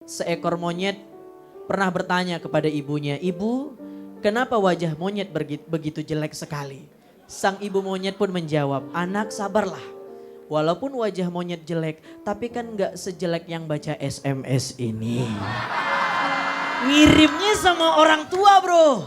Seekor monyet pernah bertanya kepada ibunya, "Ibu, kenapa wajah monyet begitu jelek sekali?" Sang ibu monyet pun menjawab, "Anak, sabarlah. Walaupun wajah monyet jelek, tapi kan gak sejelek yang baca SMS ini." Ngirimnya sama orang tua, bro.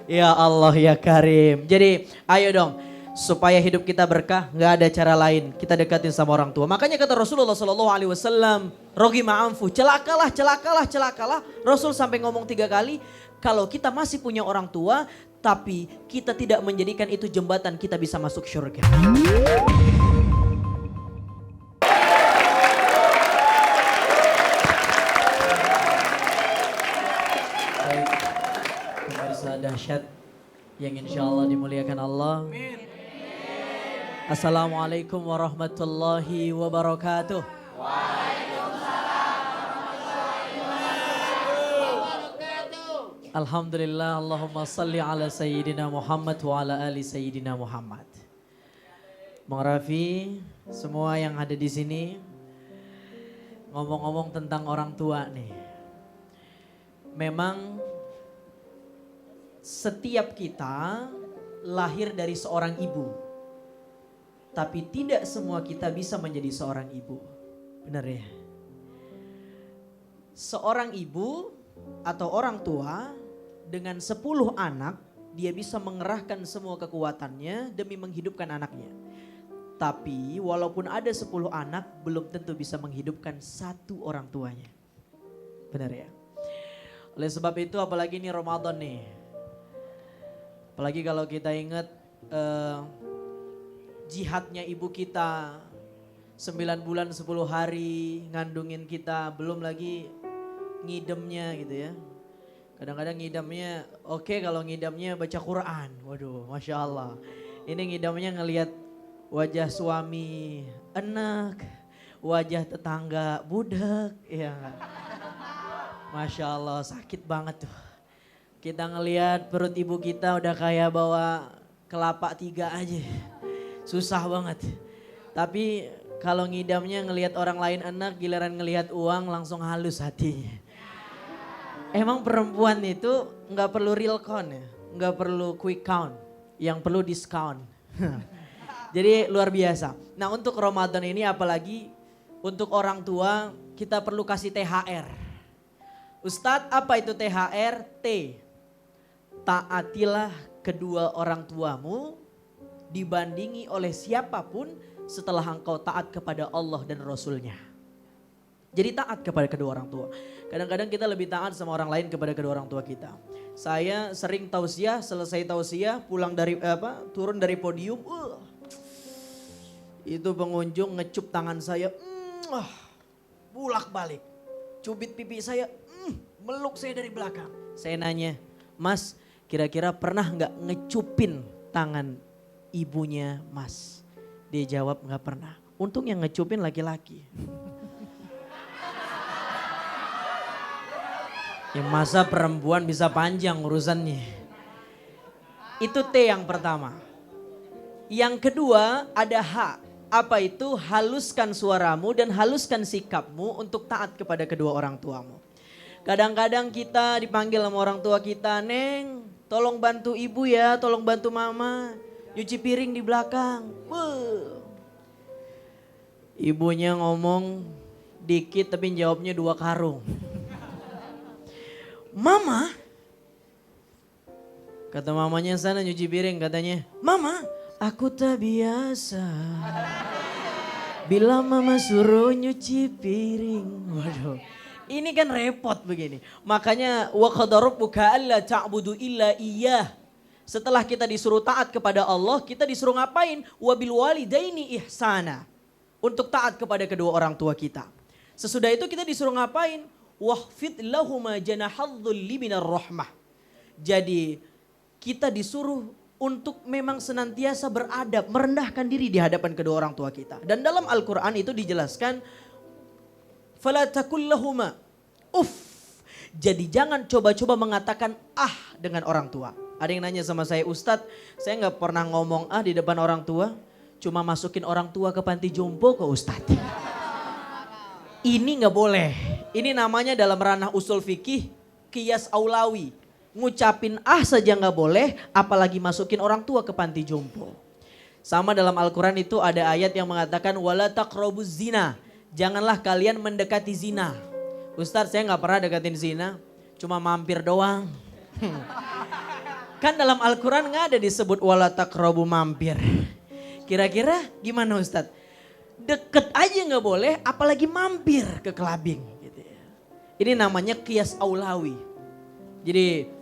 Ya Allah ya Karim. Jadi ayo dong, supaya hidup kita berkah, nggak ada cara lain. Kita dekatin sama orang tua. Makanya kata Rasulullah SAW, "Rogi ma'amfu, celakalah, celakalah, celakalah." Rasul sampai ngomong 3 kali, kalau kita masih punya orang tua, tapi kita tidak menjadikan itu jembatan kita bisa masuk surga. Baik, pemirsa dahsyat yang insya Allah dimuliakan Allah. Assalamualaikum warahmatullahi wabarakatuh. Alhamdulillah, Allahumma salli ala Sayyidina Muhammad wa ala ali Sayyidina Muhammad. Bang Raffi, semua yang ada di sini, ngomong-ngomong tentang orang tua nih. Memang setiap kita lahir dari seorang ibu. Tapi tidak semua kita bisa menjadi seorang ibu. Benar ya? Seorang ibu atau orang tua dengan 10 anak, dia bisa mengerahkan semua kekuatannya demi menghidupkan anaknya. Tapi walaupun ada 10 anak, belum tentu bisa menghidupkan satu orang tuanya. Benar ya? Oleh sebab itu apalagi ini Ramadan nih. Apalagi kalau kita ingat jihadnya ibu kita 9 bulan 10 hari ngandungin kita, belum lagi ngidamnya gitu ya. Kadang-kadang ngidamnya oke, kalau ngidamnya baca Quran. Waduh, Masya Allah. Ini ngidamnya ngelihat wajah suami enak, wajah tetangga budak. Ya, Masya Allah, sakit banget tuh. Kita ngelihat perut ibu kita udah kayak bawa kelapa 3 aja. Susah banget. Tapi kalau ngidamnya ngelihat orang lain enak, giliran ngelihat uang langsung halus hatinya. Emang perempuan itu nggak perlu real count ya, nggak perlu quick count, yang perlu discount. Jadi luar biasa. Nah untuk Ramadan ini apalagi untuk orang tua kita perlu kasih THR. Ustadz, apa itu THR? T. Taatilah kedua orang tuamu dibandingi oleh siapapun setelah engkau taat kepada Allah dan Rasulnya. Jadi taat kepada kedua orang tua. Kadang-kadang kita lebih taat sama orang lain kepada kedua orang tua kita. Saya sering tausiah, selesai tausiah pulang dari turun dari podium, itu pengunjung ngecup tangan saya, bulak balik, cubit pipi saya, meluk saya dari belakang. Saya nanya, "Mas, kira-kira pernah nggak ngecupin tangan ibunya Mas?" Dia jawab, "Nggak pernah." Untung yang ngecupin laki-laki. Ya masa perempuan bisa panjang urusannya. Itu T yang pertama. Yang kedua ada H. Apa itu? Haluskan suaramu dan haluskan sikapmu untuk taat kepada kedua orang tuamu. Kadang-kadang kita dipanggil sama orang tua kita, "Neng, tolong bantu ibu ya, tolong bantu mama. Nyuci piring di belakang." Ibunya ngomong dikit tapi jawabnya 2 karung. "Mama," kata mamanya sana nyuci piring, katanya, "Mama, aku tak biasa bila mama suruh nyuci piring." Waduh, ini kan repot begini. Makanya wa qada rabbuka alla ta'budu illa iyyah. Setelah kita disuruh taat kepada Allah, kita disuruh ngapain? Wabil walidaini ihsana. Untuk taat kepada kedua orang tua kita. Sesudah itu kita disuruh ngapain? Wahfid lahuma janahadzulli minar rahmah. Jadi kita disuruh untuk memang senantiasa beradab, merendahkan diri di hadapan kedua orang tua kita. Dan dalam Al-Quran itu dijelaskan, fala takul lahuma uff. Jadi jangan coba-coba mengatakan dengan orang tua. Ada yang nanya sama saya, "Ustadz, saya gak pernah ngomong di depan orang tua. Cuma masukin orang tua ke panti jompo ke Ustadz." Ini gak boleh. Ini namanya dalam ranah usul fikih qiyas aulawi. Ngucapin saja nggak boleh, apalagi masukin orang tua ke panti jompo. Sama dalam Al-Quran itu ada ayat yang mengatakan wala taqrabuz zina. Janganlah kalian mendekati zina. Ustadz, saya nggak pernah deketin zina, cuma mampir doang. Kan dalam Al-Quran nggak ada disebut wala taqrabu mampir. Kira-kira gimana Ustadz? Deket aja nggak boleh, apalagi mampir ke kelabing. Gitu ya. Ini namanya qiyas aulawi. Jadi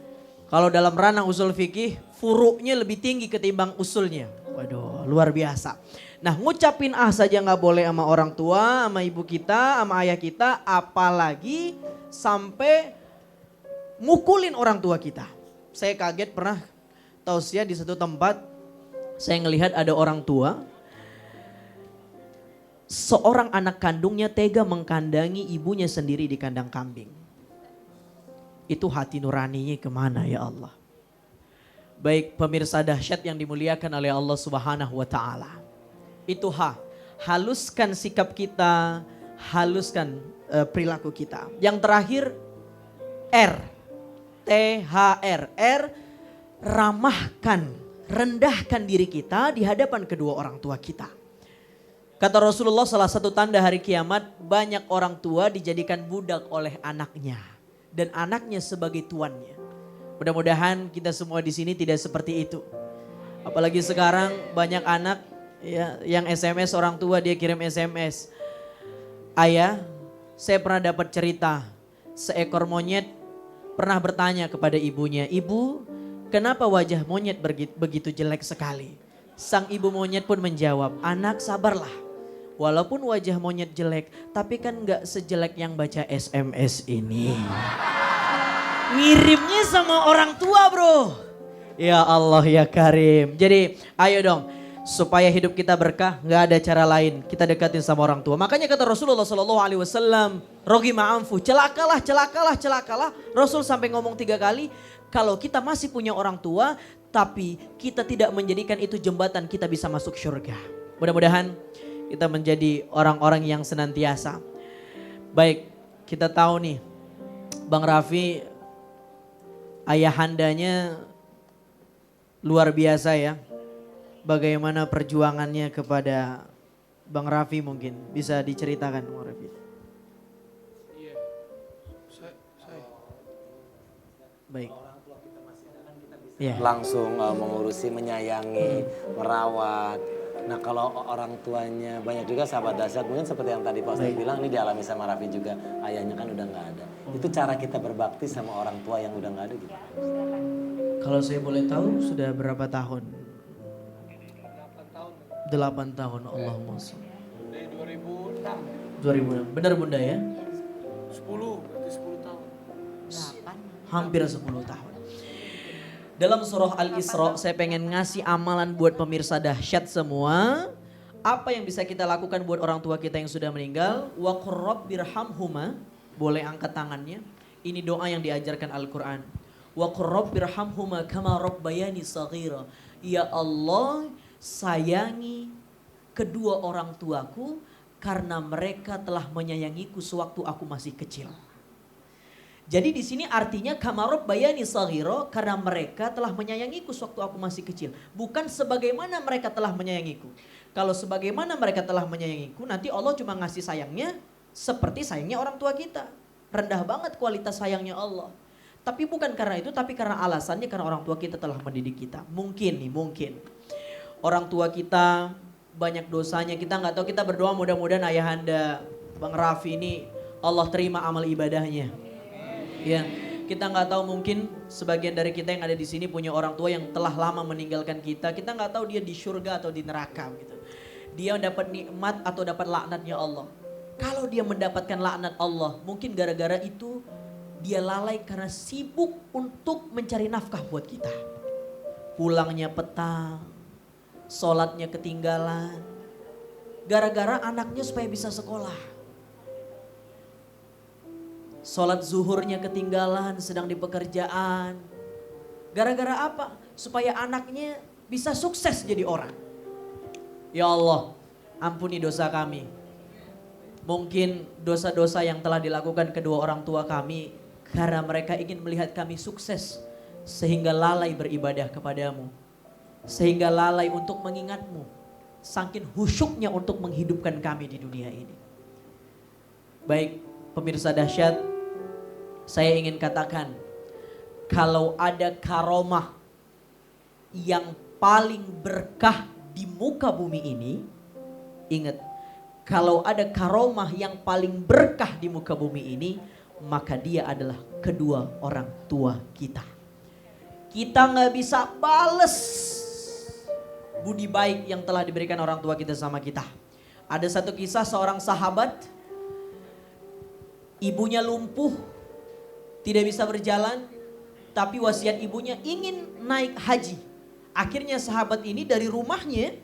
kalau dalam ranah usul fikih, furuknya lebih tinggi ketimbang usulnya. Waduh, luar biasa. Nah, ngucapin saja nggak boleh sama orang tua, sama ibu kita, sama ayah kita, apalagi sampai mukulin orang tua kita. Saya kaget pernah tausiah di satu tempat, saya ngelihat ada orang tua, seorang anak kandungnya tega mengkandangi ibunya sendiri di kandang kambing. Itu hati nuraninya kemana ya Allah? Baik pemirsa dahsyat yang dimuliakan oleh Allah Subhanahu wa taala. Itu haluskan sikap kita, haluskan perilaku kita. Yang terakhir R, ramahkan, rendahkan diri kita di hadapan kedua orang tua kita. Kata Rasulullah, salah satu tanda hari kiamat, banyak orang tua dijadikan budak oleh anaknya dan anaknya sebagai tuannya. Mudah-mudahan kita semua di sini tidak seperti itu. Apalagi sekarang banyak anak ya, yang SMS orang tua, dia kirim SMS. Ayah, saya pernah dapat cerita, seekor monyet pernah bertanya kepada ibunya, "Ibu, kenapa wajah monyet begitu jelek sekali?" Sang ibu monyet pun menjawab, "Anak, sabarlah. Walaupun wajah monyet jelek, tapi kan gak sejelek yang baca SMS ini." Ngirimnya sama orang tua, bro. Ya Allah ya Karim. Jadi ayo dong, supaya hidup kita berkah, gak ada cara lain. Kita dekatin sama orang tua. Makanya kata Rasulullah SAW, "Roghima anfu, celakalah, celakalah, celakalah." Rasul sampai ngomong 3 kali, kalau kita masih punya orang tua, tapi kita tidak menjadikan itu jembatan kita bisa masuk surga. Mudah-mudahan kita menjadi orang-orang yang senantiasa. Baik, kita tahu nih, Bang Raffi ayahandanya luar biasa ya. Bagaimana perjuangannya kepada Bang Raffi, mungkin bisa diceritakan Bang Raffi. Iya, saya. Baik. Yeah. Langsung mengurusi, menyayangi, merawat. Nah kalau orang tuanya banyak juga sahabat dahsyat, mungkin seperti yang tadi Pak Ustadz bilang, ini dialami sama Raffi juga. Ayahnya kan udah gak ada. Itu cara kita berbakti sama orang tua yang udah gak ada gitu. Kalau saya boleh tahu sudah berapa tahun? 8 tahun. 8 tahun, Allahumma sholli. Dari 2006. 2006, benar bunda ya? 10, berarti 10 tahun. 8. Hampir 10 tahun. Dalam surah Al-Isra, saya pengen ngasih amalan buat pemirsa dahsyat semua. Apa yang bisa kita lakukan buat orang tua kita yang sudah meninggal? Wa qur rabbirhamhuma, boleh angkat tangannya. Ini doa yang diajarkan Al-Quran. Wa qur rabbirhamhuma kama rabbayani shaghira. Ya Allah, sayangi kedua orang tuaku karena mereka telah menyayangiku sewaktu aku masih kecil. Jadi di sini artinya kama rabbayani shaghira, karena mereka telah menyayangiku sewaktu aku masih kecil. Bukan sebagaimana mereka telah menyayangiku. Kalau sebagaimana mereka telah menyayangiku, nanti Allah cuma ngasih sayangnya seperti sayangnya orang tua kita. Rendah banget kualitas sayangnya Allah. Tapi bukan karena itu, tapi karena alasannya karena orang tua kita telah mendidik kita. Mungkin orang tua kita banyak dosanya, kita nggak tahu, kita berdoa mudah-mudahan ayahanda Bang Raffi ini Allah terima amal ibadahnya. Ya, kita nggak tahu, mungkin sebagian dari kita yang ada di sini punya orang tua yang telah lama meninggalkan kita. Kita nggak tahu dia di surga atau di neraka gitu. Dia dapat nikmat atau dapat laknatnya Allah. Kalau dia mendapatkan laknat Allah, mungkin gara-gara itu dia lalai karena sibuk untuk mencari nafkah buat kita. Pulangnya petang, sholatnya ketinggalan, gara-gara anaknya supaya bisa sekolah. Sholat zuhurnya ketinggalan, sedang di pekerjaan. Gara-gara apa? Supaya anaknya bisa sukses jadi orang. Ya Allah, ampuni dosa kami. Mungkin dosa-dosa yang telah dilakukan kedua orang tua kami karena mereka ingin melihat kami sukses sehingga lalai beribadah kepadamu. Sehingga lalai untuk mengingatmu. Saking khusyuknya untuk menghidupkan kami di dunia ini. Baik pemirsa dahsyat, saya ingin katakan, kalau ada karomah yang paling berkah di muka bumi ini, ingat, kalau ada karomah yang paling berkah di muka bumi ini, maka dia adalah kedua orang tua kita. Kita nggak bisa bales budi baik yang telah diberikan orang tua kita sama kita. Ada satu kisah seorang sahabat, ibunya lumpuh, tidak bisa berjalan, tapi wasiat ibunya ingin naik haji. Akhirnya sahabat ini dari rumahnya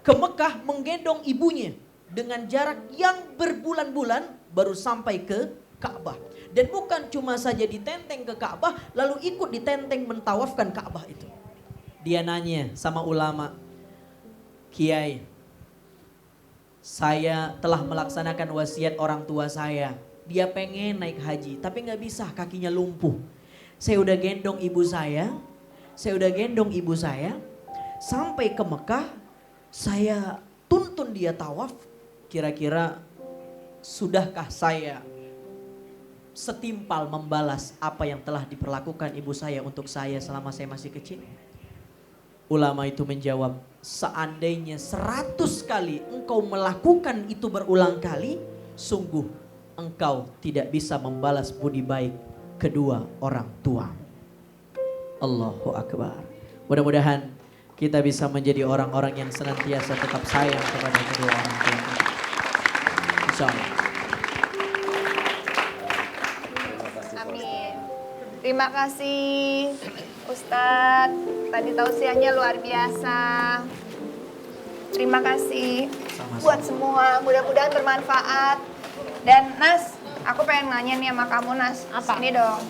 ke Mekah menggendong ibunya dengan jarak yang berbulan-bulan baru sampai ke Ka'bah. Dan bukan cuma saja ditenteng ke Ka'bah, lalu ikut ditenteng mentawafkan Ka'bah itu. Dia nanya sama ulama, Kiai, saya telah melaksanakan wasiat orang tua saya. Dia pengen naik haji, tapi gak bisa, kakinya lumpuh. Saya udah gendong ibu saya, sampai ke Mekah, saya tuntun dia tawaf. Kira-kira sudahkah saya setimpal membalas apa yang telah diperlakukan ibu saya untuk saya selama saya masih kecil? Ulama itu menjawab, seandainya 100 kali engkau melakukan itu berulang kali, sungguh engkau tidak bisa membalas budi baik kedua orang tua. Allahu Akbar. Mudah-mudahan kita bisa menjadi orang-orang yang senantiasa tetap sayang kepada kedua orang tua. Insyaallah. Amin. Terima kasih Ustadz. Tadi tausiahnya luar biasa. Terima kasih buat semua. Mudah-mudahan bermanfaat. Dan Nas, aku pengen nanya nih sama kamu Nas. Apa? Ini dong.